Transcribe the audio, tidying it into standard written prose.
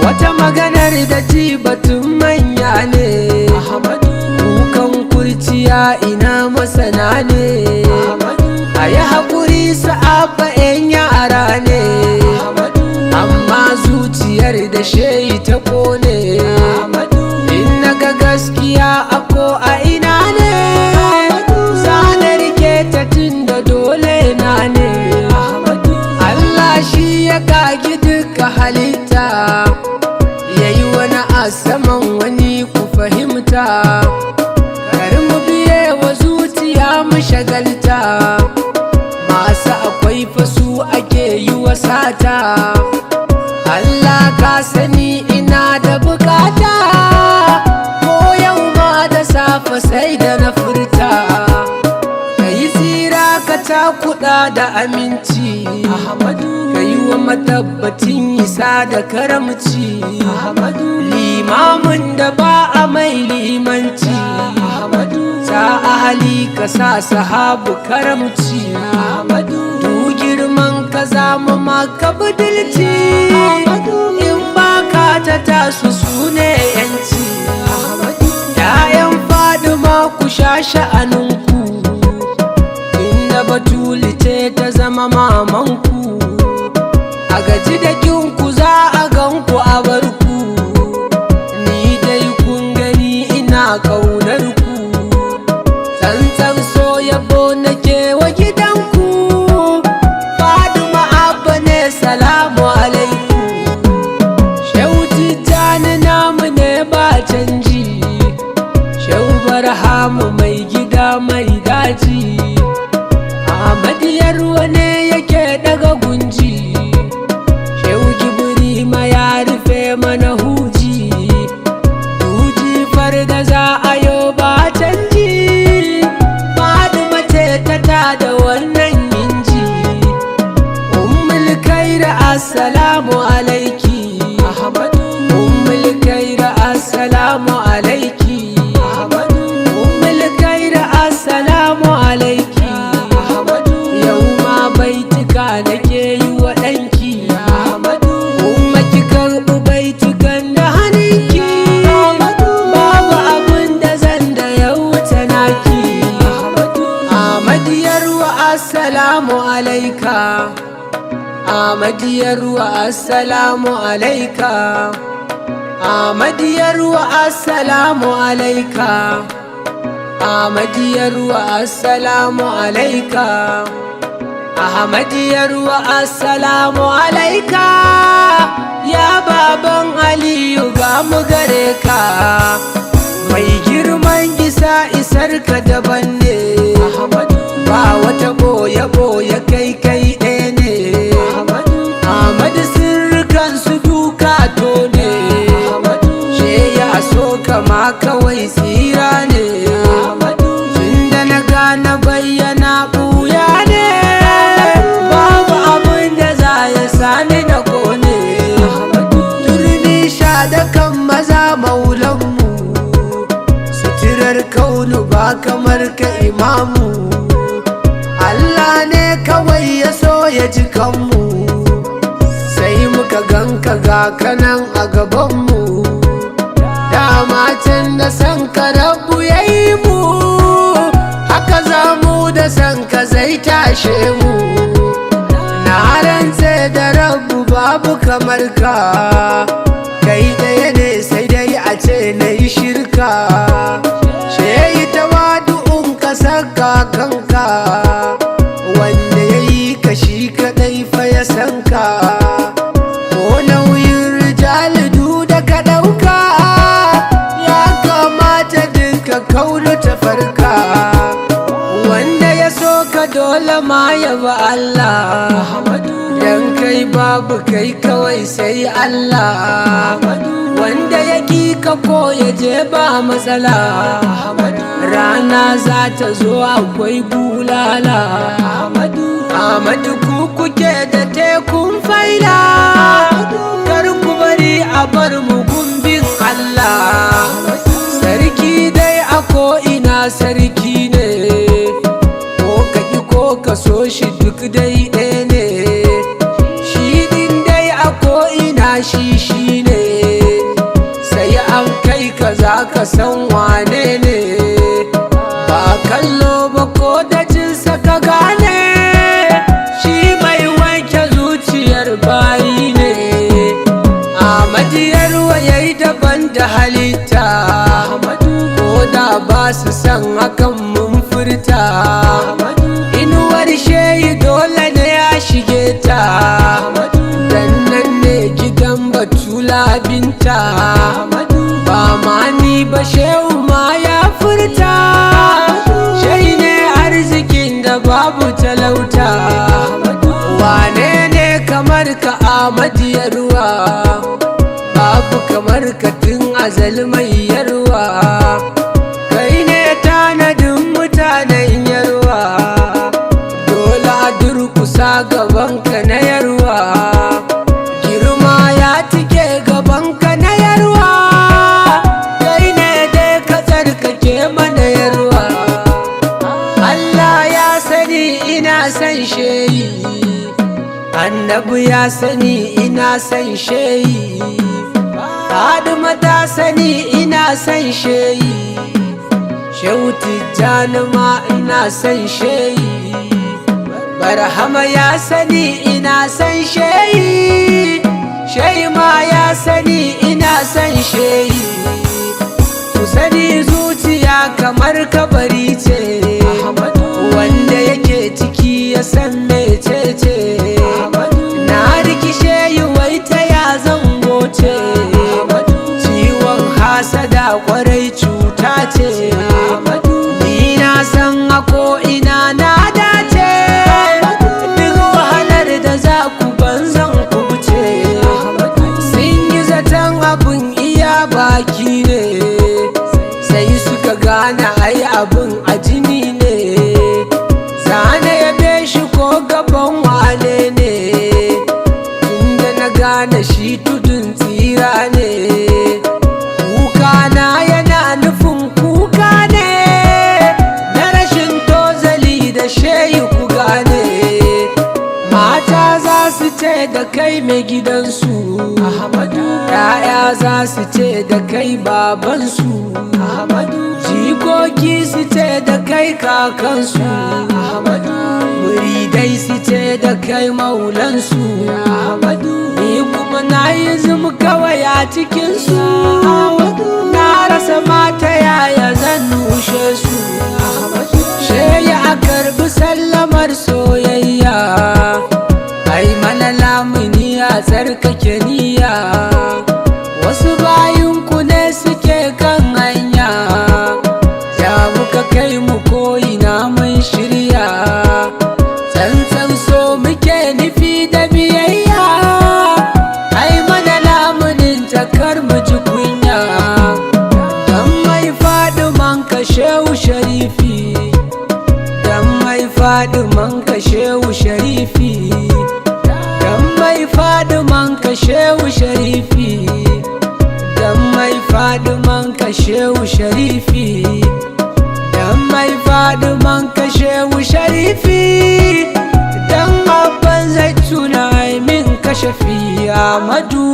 wata maganar da ji batun manya ne. Kukan kurciya ina masana ne. A yi haƙuri sa'abba 'yan yara ne. Amma zuciyar da shehi ta kone. In naga gaskiya a ko a ina ne. Zanar ke ta tun da dole na ne. Allah shi ya kagi duka halitta. Yayi wani a saman wani ku fahimta. Kar mu biye wa zuciya mu shagalta. Masu akwai fasu ake yi wa sata. Allah ka sani ina da bukata. Ko yau ma da safe sai da na furta. Ka yi tsira ka takuɗa da aminci. Ka yi wa matabbacin isa da karamci. Limamin da ba a mai limanci. Sa ahali ka sa sahabu karamci. Du girman ka zama maka budulci. In baka ta tasu sune yanci. Ya'yan Fadima ku sha sha'aninku. Inda Batuli ce ta zama mamanku. A gaji da kinku za a ganku a barku. Ni dai kun gani ina ƙaunar ku. Tsantsan so yabo nake wa gidanku. Fadima abba ne salamu alaikum. Shehu Tijjani namu ne ba canji. Shehu Barhamu mai gida mai daji. Ahmadiyar wane yake daga gunji. Shehu Gibrima ya rufe mana huji. Huji farda za a yo ba canji. Fadima ce ta da wannan inji. Ummul Khair assalamu alaiki. Ummul Khair assalamu alaiki. Ummul Khair assalamu alaiki. Yau ma baituka nake yi wa ɗanki. Umma ki karɓi baitukan da hannunki. Babu abin da zan da ya wuce naki. Ahmadiyar wa assalamu alaika. Ahmadiyar wa assalamu alaika. Ahmadiyar wa assalamu alaika. Ahmadiyar wa assalamu alaika. Ahmadiyar wa assalamu alaika. Ya baban Aliyu ga mu gare ka. Mai girman isa isar ka daban ne. Ba wata boye-boye kai ɗaya ne. Ahmadu sirrikan su duka to ne. She ya so kama kawai tsira ne. Tunda na gane bayyana ɓuya ne. Babu abin da za ya sani na kone. Turmi sha da kan maza maulanmu. Suturar kaunu ba kamar ka imamu. Allah ne kawai ya so ya ji kanmu. Sai muka ganka ga kanan a gabanmu. Dama can da san ka rabu ya yi mu. Haka za mu da san ka zai tashe mu. Na rantse da rabu babu kamar ka. Kai ɗaya ne sai dai a ce na yi shirka. Shehi tawadu'un ka saka kanka. Wanda ya yi ka shi kaɗai fa ya san ka. Ko nauyin rijalidu da ka ɗauka. Ya kamata duka kaunu ta farka. Wanda ya so ka dole ma ya ba Allah. Dan kai babu kai kawai sai Allah. Wanda ya ki ka ko ya je ba matsala. Rana za ta zo akwai bulala. Ahmadu ku kuke da tekun faila. Kar ku bari a bar mu gumbin Allah. Sarki dai a ko ina sarki ne. Ko ka ki ko ka so shi duk dai ɗaya ne. Shi din dai a ko ina shi ne. ka za ka san wane ne, ba kallo ba ko da jinsa ka gane, shi mai wanke zuciyar bayi ne. Ahmadu Yarwa yayi daban da halitta, ko da ba su san hakan mun furta. Inuwar shehi dole ne ya shige ta, dan nan ne gidan Batula binta. Ba ma ni ba shehu ma ya furta, shehi ne arzikin da babu talauta. Wane ne kamar ka Ahmadu Yarwa, babu kamar ka tun azal mai Yarwa. Kai ne tanadin mutanen Yarwa, dole a durkusa gabanka na Yarwa. Girma ya tike gabanka na Yarwa, kai ne dai ka tsarkake mana Yarwa. Allah ya sani ina san shehi, Annabi ya sani ina san shehi, Fadima ta sani ina san shehi, Shehu Tijjani ma ina san shehi, Barhama ya sani ina san shehi, shehi ma ya sani ina san shehi. Ku sani zuciya kamar kabari ce, wanda yake ciki ya san mecece. Na riki shehi wai ta ya zango ce, ciwon hasada kwarai cuta ce. Ni na san a ko ina na dace, duk wahalar da za ku banzan ku wuce. Sun yi zaton abin iya baki ne, sai suka gane ai abin a jini ne. Zane yabe shi ko gaban wane ne, tunda na gane shi tudun tsira ne. Kuka na yana nufin kuka ne, na rashin tozali da shehi ku gane. Mata za su ce da kai mai gidansu, ‘ya'ya za su ce da kai babansu, jikoki su ce da kai kakansu, muridai su ce da kai maulansu. Ni kuma na yi zum kawai a cikinsu, na rasa mata yaya zan nushe su. Shehi a karbi sallamar soyayya, ai mana lamuni a tsarkake niyya. Wasu bayinku ne suke kan hanya, ya muka kai mu ko'ina mun shirya. Tsantsan so muke nufi da biyayya, ai mana lamunin takar mu ji kunya. Dan mai Fadiman ka Shehu Sharifi, dan mai Fadiman ka Shehu Sharifi, dan mai Fadiman ka Shehu Sharifi, dan mai Fadiman ka Shehu Sharifi, dan mai Fadiman ka Shehu Sharifi, dan abban Zaituna min kashafi Ahmadu.